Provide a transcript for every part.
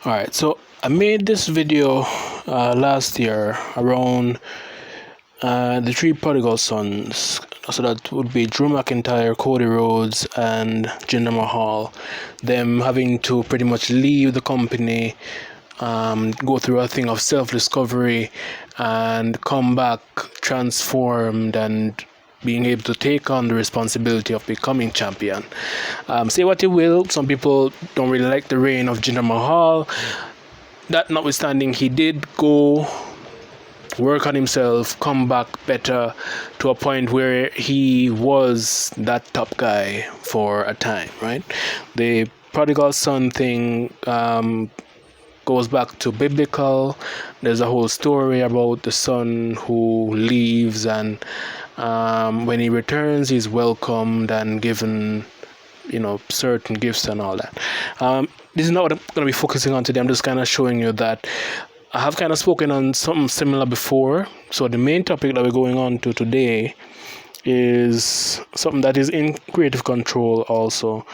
All right, so I made this video last year around the three prodigal sons. So that would be Drew McIntyre, Cody Rhodes, and Jinder Mahal. Them having to pretty much leave the company, go through a thing of self-discovery, and come back transformed and being able to take on the responsibility of becoming champion. Say what you will, some people don't really like the reign of Jinder Mahal. That notwithstanding, he did go work on himself, come back better to a point where he was that top guy for a time, right? The prodigal son thing goes back to biblical. There's a whole story about the son who leaves, and when he returns, he's welcomed and given, certain gifts and all that. This is not what I'm going to be focusing on today. I'm just kind of showing you that I have kind of spoken on something similar before. So the main topic that we're going on to today is something that is in creative control also,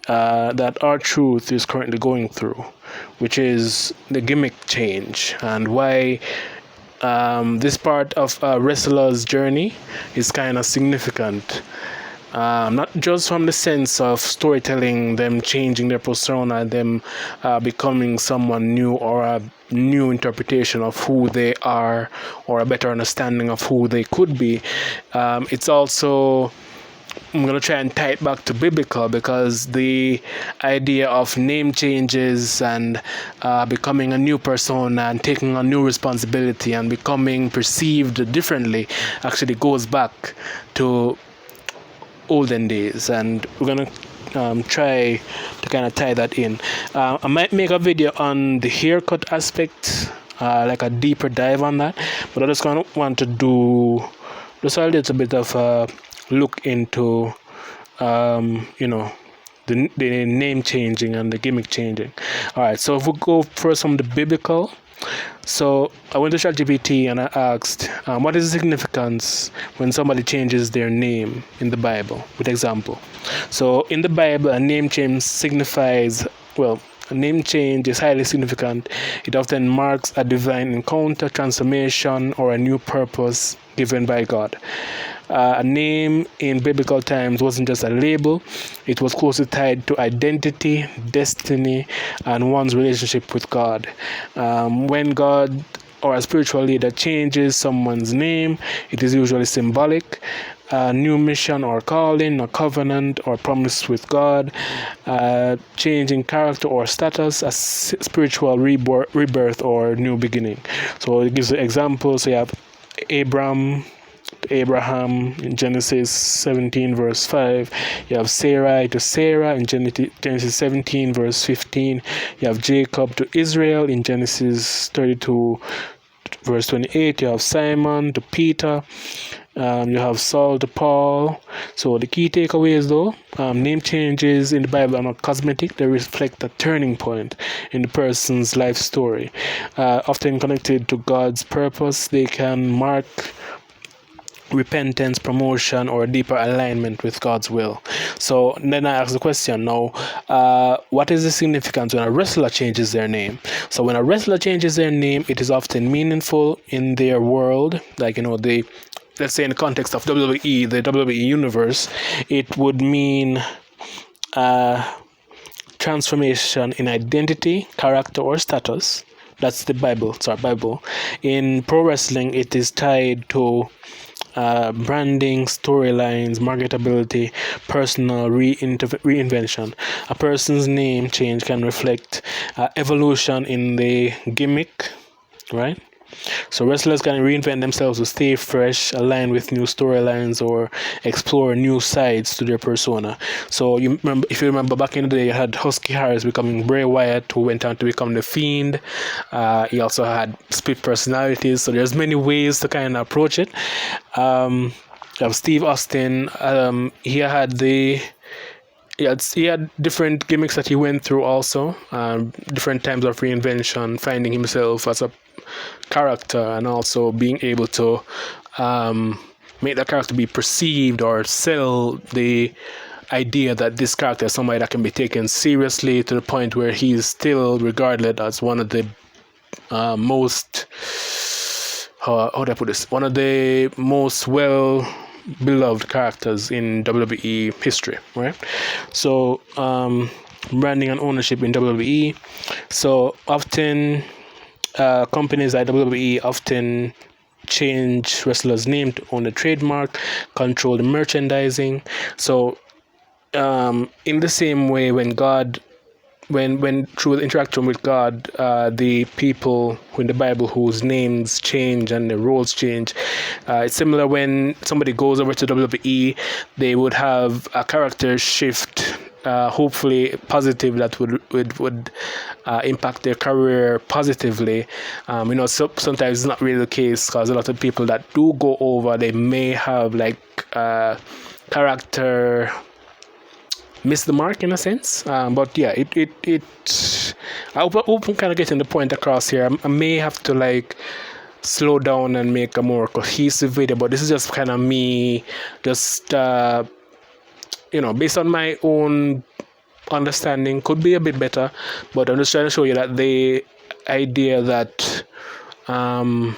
that our truth is currently going through, which is the gimmick change, and why this part of a wrestler's journey is kind of significant. Not just from the sense of storytelling, them changing their persona, them becoming someone new, or a new interpretation of who they are, or a better understanding of who they could be. It's also, I'm going to try and tie it back to biblical, because the idea of name changes and becoming a new persona and taking on new responsibility and becoming perceived differently actually goes back to olden days, and we're gonna try to kind of tie that in. I might make a video on the haircut aspect, like a deeper dive on that, but I just kind of want to do just a little bit of a look into the name changing and the gimmick changing. All right, so if we go first from the biblical. So I went to ChatGPT and I asked, what is the significance when somebody changes their name in the Bible, with example. So in the Bible, a name change signifies, a name change is highly significant. It often marks a divine encounter, transformation, or a new purpose given by God. A name in biblical times wasn't just a label, it was closely tied to identity, destiny, and one's relationship with God. When God or a spiritual leader changes someone's name, it is usually symbolic. A new mission or calling, a covenant or promise with God, changing character or status, a spiritual rebirth or new beginning. So it gives an example. So you have Abraham in Genesis 17 verse 5. You have Sarai to Sarah in Genesis 17 verse 15. You have Jacob to Israel in Genesis 32 verse 28. You have Simon to Peter. You have Saul to Paul. So the key takeaways though, name changes in the Bible are not cosmetic. They reflect a turning point in the person's life story. Often connected to God's purpose, they can mark repentance, promotion, or a deeper alignment with God's will. So then I ask the question now, what is the significance when a wrestler changes their name? So when a wrestler changes their name, it is often meaningful in their world, like let's say in the context of WWE, the WWE universe, it would mean transformation in identity, character, or status. That's the Bible. In pro wrestling, it is tied to branding, storylines, marketability, personal reinvention. A person's name change can reflect evolution in the gimmick, right? So wrestlers can reinvent themselves to stay fresh, align with new storylines, or explore new sides to their persona. So if you remember back in the day, you had Husky Harris becoming Bray Wyatt, who went on to become The Fiend. He also had split personalities. So there's many ways to kind of approach it. You have Steve Austin. He had different gimmicks that he went through also, different times of reinvention, finding himself as a character and also being able to make that character be perceived or sell the idea that this character is somebody that can be taken seriously to the point where he's still regarded as one of the most how do I put this? One of the most well beloved characters in WWE history, right? So branding and ownership in WWE. So often companies like WWE often change wrestlers' name to own the trademark, control the merchandising. So in the same way, when through interaction with God, the people in the Bible whose names change and their roles change, it's similar when somebody goes over to WWE, they would have a character shift, hopefully positive, that would impact their career positively. Sometimes it's not really the case, because a lot of people that do go over, they may have like character miss the mark in a sense, but yeah, I hope I'm kind of getting the point across here. I may have to like slow down and make a more cohesive video, but this is just kind of me just based on my own understanding, could be a bit better, but I'm just trying to show you that the idea that name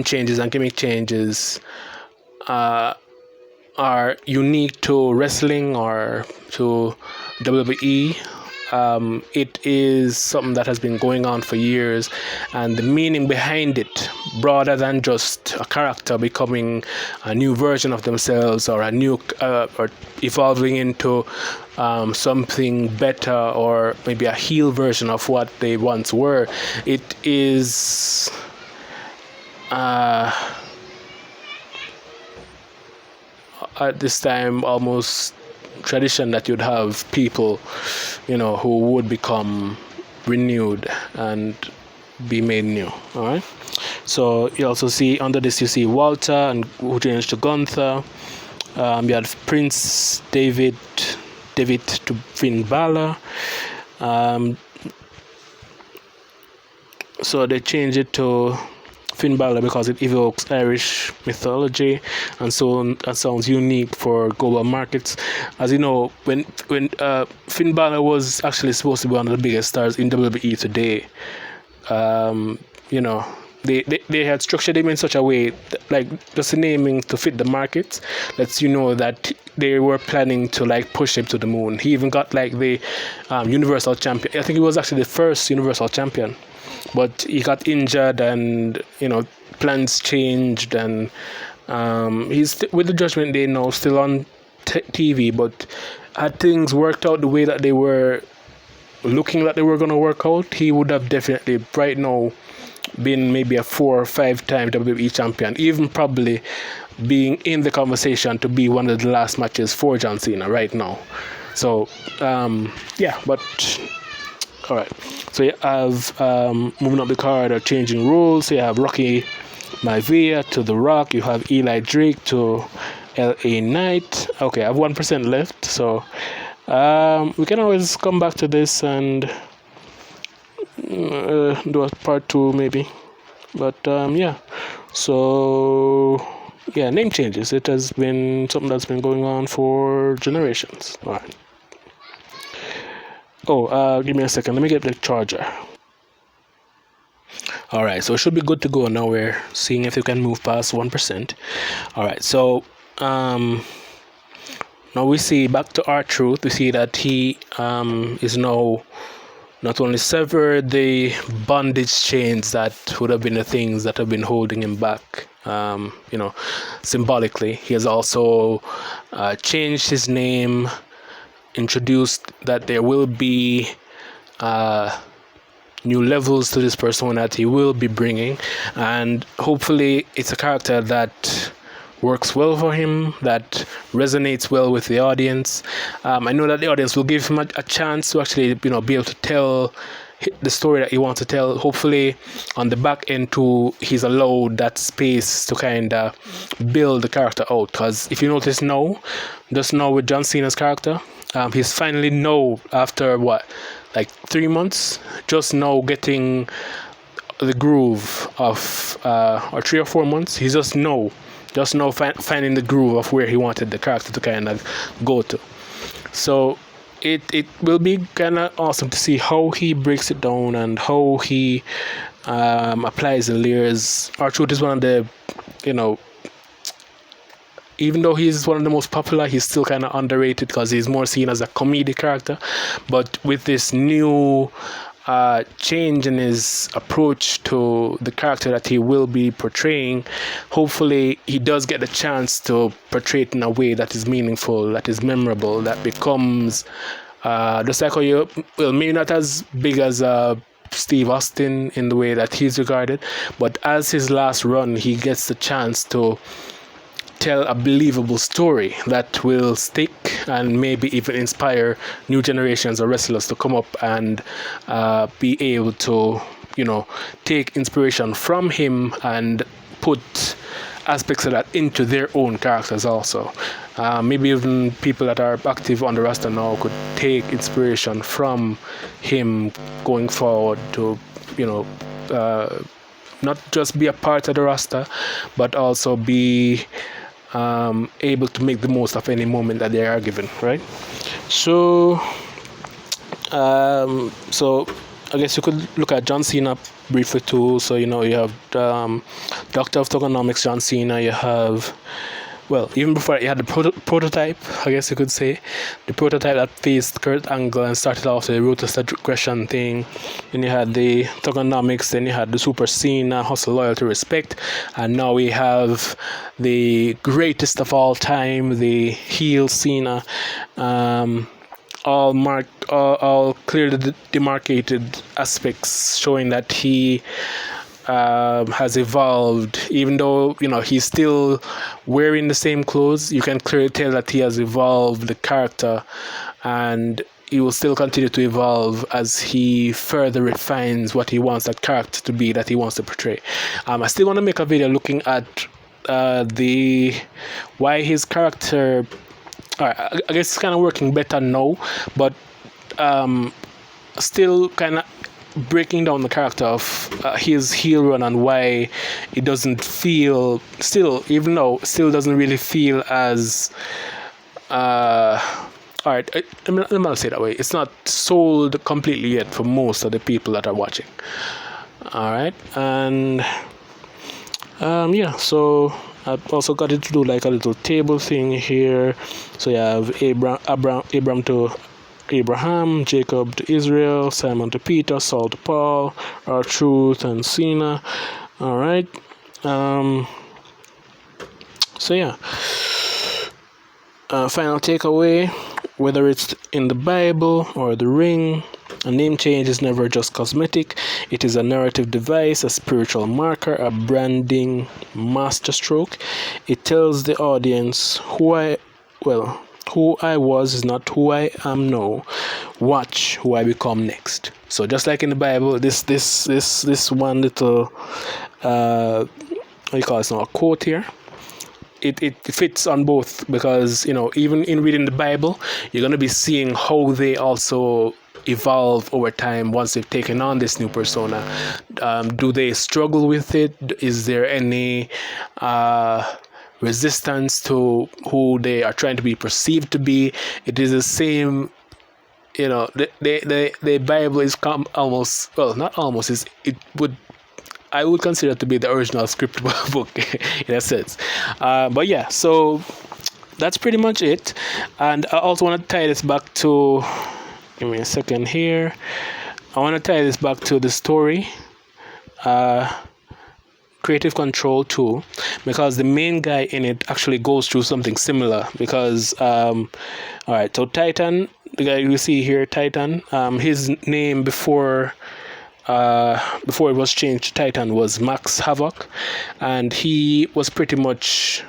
changes and gimmick changes are unique to wrestling or to WWE. It is something that has been going on for years, and the meaning behind it, broader than just a character becoming a new version of themselves, or a new or evolving into something better, or maybe a heel version of what they once were. It is at this time almost tradition that you'd have people, who would become renewed and be made new. All right. So you also see under this, you see Walter, and who changed to Gunther. You had Prince David to Finn Balor. So they changed it to Finn Balor because it evokes Irish mythology, and so sounds unique for global markets. As you know, when Finn Balor was actually supposed to be one of the biggest stars in WWE today, they had structured him in such a way that, like, just the naming to fit the market, lets you know that they were planning to like push him to the moon. He even got like the Universal Champion. I think he was actually the first Universal Champion, but he got injured, and plans changed, and he's with the Judgment Day now, still on TV, but had things worked out the way that they were looking like they were going to work out, he would have definitely right now been maybe a 4 or 5 time WWE champion, even probably being in the conversation to be one of the last matches for John Cena right now. So but all right. So you have moving up the card or changing rules. So you have Rocky Maivia to The Rock. You have Eli Drake to LA Knight. Okay, I have 1% left, so we can always come back to this and do a part 2 maybe. But name changes. It has been something that's been going on for generations. All right. Give me a second. Let me get the charger. All right, so it should be good to go now. We're seeing if you can move past 1%. All right, so now we see back to R-Truth. We see that he is now not only severed the bondage chains that would have been the things that have been holding him back, symbolically. He has also changed his name, introduced that there will be new levels to this persona that he will be bringing, and hopefully it's a character that works well for him, that resonates well with the audience. I know that the audience will give him a chance to actually be able to tell the story that he wants to tell. Hopefully on the back end too, he's allowed that space to kind of build the character out, because if you notice just now with John Cena's character, he's finally now, after 3 months, just now getting the groove of or 3 or 4 months, he's just now finding the groove of where he wanted the character to kind of go to. So it will be kind of awesome to see how he breaks it down and how he applies the layers. R-Truth is one of the, you know, even though he's one of the most popular, he's still kind of underrated because he's more seen as a comedic character. But with this new change in his approach to the character that he will be portraying, hopefully he does get the chance to portray it in a way that is meaningful, that is memorable, that becomes just like how you, well, maybe not as big as Steve Austin in the way that he's regarded, but as his last run, he gets the chance to tell a believable story that will stick and maybe even inspire new generations of wrestlers to come up and be able to, you know, take inspiration from him and put aspects of that into their own characters also. Maybe even people that are active on the roster now could take inspiration from him going forward to, you know, not just be a part of the roster, but also be able to make the most of any moment that they are given, right? So I guess you could look at John Cena briefly too. So, you know, you have Doctor of Thuganomics, John Cena. You have, well, even before you had the prototype, I guess you could say, the prototype that faced Kurt Angle and started off the ruthless aggression thing. Then you had the Thuganomics, then you had the SuperCena, Hustle, Loyalty, Respect, and now we have the greatest of all time, the heel Cena. All clearly demarcated aspects showing that he has evolved. Even though, you know, he's still wearing the same clothes, you can clearly tell that he has evolved the character, and he will still continue to evolve as he further refines what he wants that character to be, that he wants to portray. I still want to make a video looking at the why his character, I guess it's kind of working better now, but still kind of breaking down the character of his heel run and why it doesn't feel, still, even though still doesn't really feel as alright, let me not say it that way, it's not sold completely yet for most of the people that are watching. Alright, and yeah, so I've also got it to do like a little table thing here. So you have Abram to Abraham, Jacob to Israel, Simon to Peter, Saul to Paul, R-Truth and Cena. All right. So yeah. Final takeaway: whether it's in the Bible or the ring, a name change is never just cosmetic. It is a narrative device, a spiritual marker, a branding masterstroke. It tells the audience who I was is not who I am now. Watch who I become next. So just like in the Bible, this one little what do you call it now, a quote here. It fits on both, because, you know, even in reading the Bible, you're going to be seeing how they also evolve over time once they've taken on this new persona. Do they struggle with it? Is there any resistance to who they are trying to be perceived to be? It is the same, you know, the Bible is almost, well, not almost, I would consider it to be the original script book in a sense. But yeah, so that's pretty much it. And I also want to tie this back to, give me a second here. I want to tie this back to the story, Creative Control 2, because the main guy in it actually goes through something similar. Because, alright, so Titan, the guy you see here, Titan, his name before it was changed to Titan was Max Havoc, and he was pretty much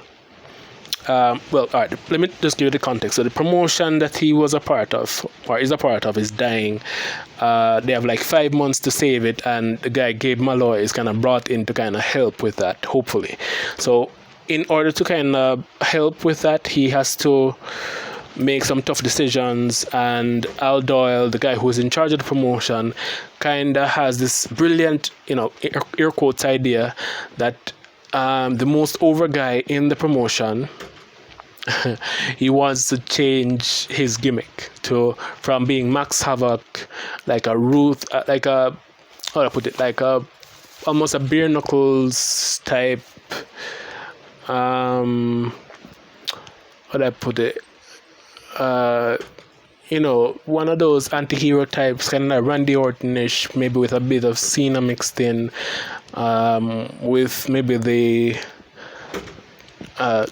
well, alright, let me just give you the context. So the promotion that he was a part of, or is a part of, is dying. They have like 5 months to save it, and the guy Gabe Malloy is kind of brought in to kind of help with that, hopefully. So in order to kind of help with that, he has to make some tough decisions, and Al Doyle, the guy who is in charge of the promotion, kind of has this brilliant, you know, air quotes idea that the most over guy in the promotion he wants to change his gimmick to from being Max Havoc, like a Ruth, like a how do I put it, like a almost a bare knuckles type. How do I put it? One of those anti-hero types, kind of like Randy Orton-ish, maybe with a bit of Cena mixed in, with maybe the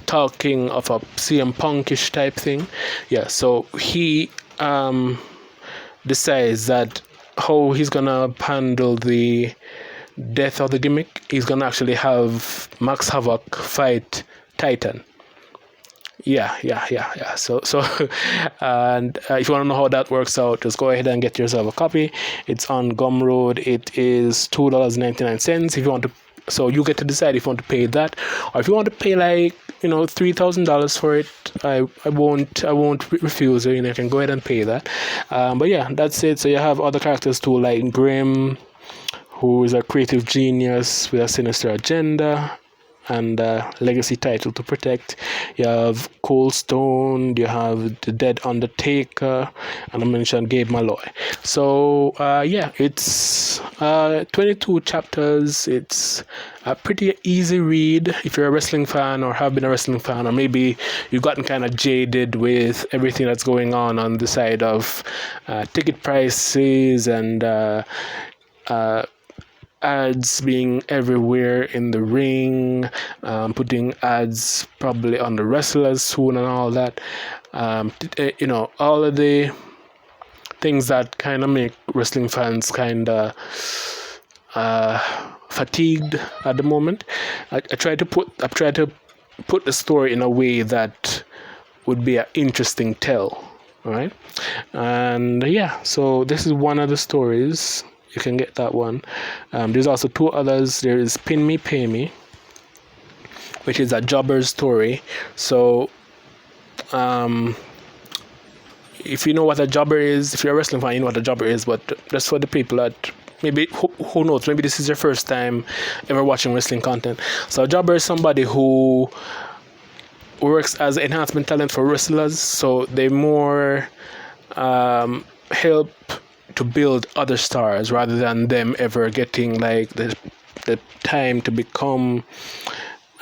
talking of a CM Punkish type thing. Yeah, so he decides that how he's gonna handle the death of the gimmick. He's gonna actually have Max Havoc fight Titan. Yeah. So, and if you want to know how that works out, just go ahead and get yourself a copy. It's on Gumroad. It is $2.99. If you want to, so you get to decide if you want to pay that, or if you want to pay like $3,000 for it. I won't refuse it. You can go ahead and pay that. But yeah, that's it. So you have other characters too, like Grim, who is a creative genius with a sinister agenda and a legacy title to protect. You have Cold Stone, you have the Dead Undertaker, and I mentioned Gabe Malloy. So yeah, it's 22 chapters. It's a pretty easy read if you're a wrestling fan or have been a wrestling fan, or maybe you've gotten kind of jaded with everything that's going on the side of ticket prices and ads being everywhere in the ring, putting ads probably on the wrestlers soon and all that. All of the things that kind of make wrestling fans kind of fatigued at the moment. I try to put the story in a way that would be an interesting tell. All right, and yeah, so this is one of the stories. You can get that one. There's also two others. There is Pin Me, Pay Me, which is a jobber's story. So, if you know what a jobber is, if you're a wrestling fan, you know what a jobber is. But just for the people that maybe, who knows, maybe this is your first time ever watching wrestling content. So, a jobber is somebody who works as enhancement talent for wrestlers. So, they more help to build other stars rather than them ever getting like the time to become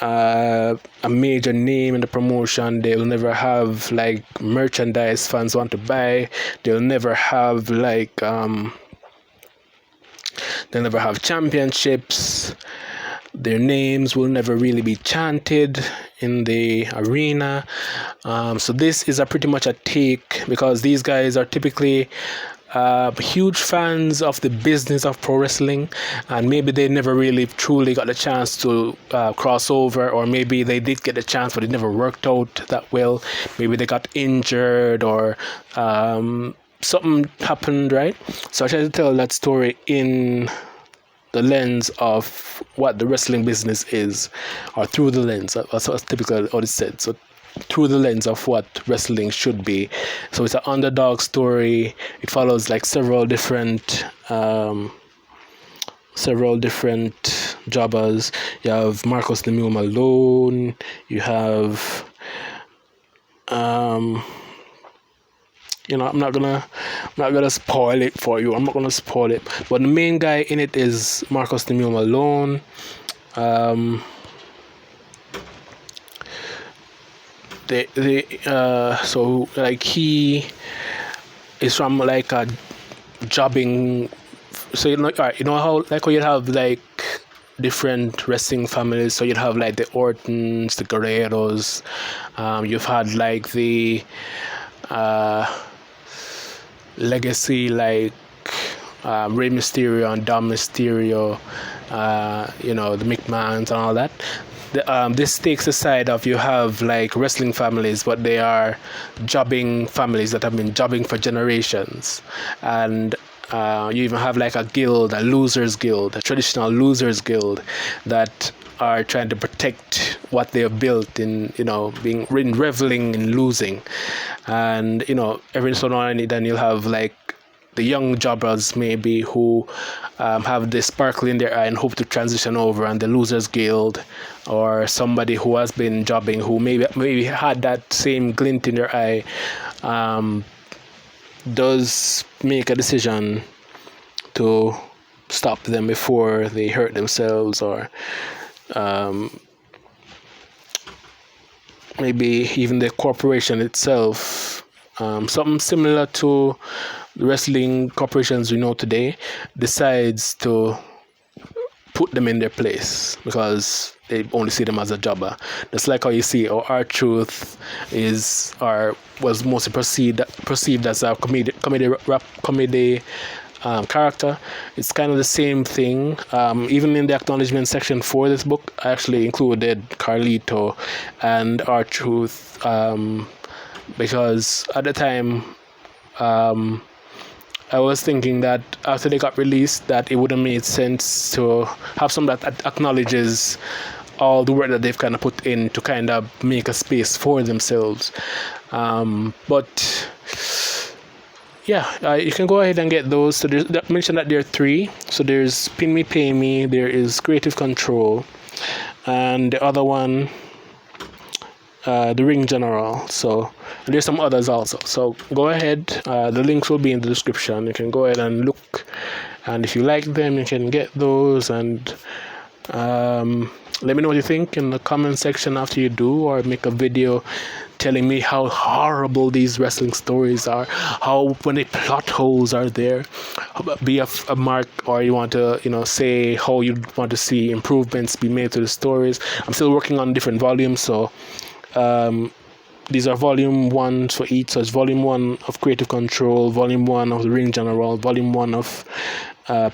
a major name in the promotion. They'll never have like merchandise fans want to buy. They'll never have like they'll never have championships. Their names will never really be chanted in the arena. So this is a pretty much a take, because these guys are typically huge fans of the business of pro wrestling, and maybe they never really truly got the chance to cross over, or maybe they did get the chance but it never worked out that well. Maybe they got injured or something happened, right? So I try to tell that story in the lens of what the wrestling business is, or through the lens. That's typically what it's said. So through the lens of what wrestling should be. So it's an underdog story. It follows like several different jobbers. You have Marcus Lemieux Malone. You have I'm not gonna spoil it for you. I'm not gonna spoil it. But the main guy in it is Marcus Lemieux Malone. So like he is from like a jobbing. So alright, how like how you have like different wrestling families. So you'd have like the Ortons, the Guerreros. You've had like the legacy like Rey Mysterio and Dom Mysterio. The McMahons and all that. This takes the side of you have like wrestling families, but they are jobbing families that have been jobbing for generations, and you even have like a guild, a losers guild, a traditional losers guild that are trying to protect what they have built in, being reveling in losing. And every so now and then you'll have like the young jobbers maybe who have the sparkle in their eye and hope to transition over, and the losers guild, or somebody who has been jobbing who maybe had that same glint in their eye, does make a decision to stop them before they hurt themselves, or maybe even the corporation itself, something similar to the wrestling corporations we know today, decides to put them in their place because they only see them as a jobber. Just like how you see R-Truth was mostly perceived as a comedy character. It's kind of the same thing. Even in the acknowledgement section for this book, I actually included Carlito and R-Truth, because at the time, I was thinking that after they got released, that it would have made sense to have some that acknowledges all the work that they've kind of put in to kind of make a space for themselves. But yeah, you can go ahead and get those. So I mentioned that there are 3. So there's Pin Me Pay Me, there is Creative Control, and the other one, the Ring General. So there's some others also. So go ahead. The links will be in the description. You can go ahead and look, and if you like them, you can get those. And let me know what you think in the comment section after you do, or make a video telling me how horrible these wrestling stories are, how many plot holes are there. Be a mark, or you want to say how you want to see improvements be made to the stories. I'm still working on different volumes, so these are volume 1 for each. So it's volume 1 of Creative Control, volume 1 of the Ring General, volume 1 of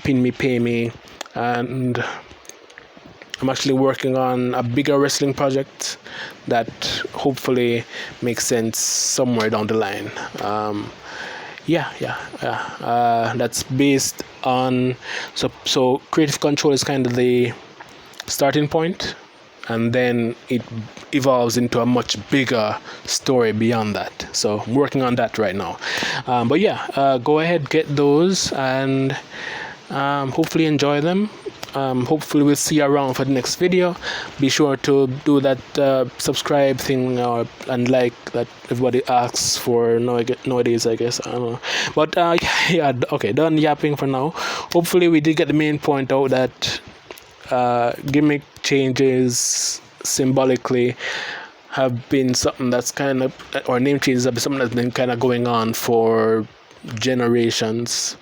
Pin Me Pay Me, and I'm actually working on a bigger wrestling project that hopefully makes sense somewhere down the line. That's based on so Creative Control is kind of the starting point, and then it evolves into a much bigger story beyond that. So I'm working on that right now. But yeah, go ahead, get those, and hopefully enjoy them. Hopefully we'll see you around for the next video. Be sure to do that subscribe thing, and like that everybody asks for nowadays, I guess. I don't know. But yeah, okay, done yapping for now. Hopefully we did get the main point out, that gimmick changes symbolically have been something that's kind of, or name changes have been something that's been kind of going on for generations.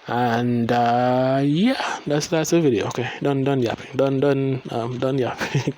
And yeah, that's the video. Okay, done yapping. Done yapping.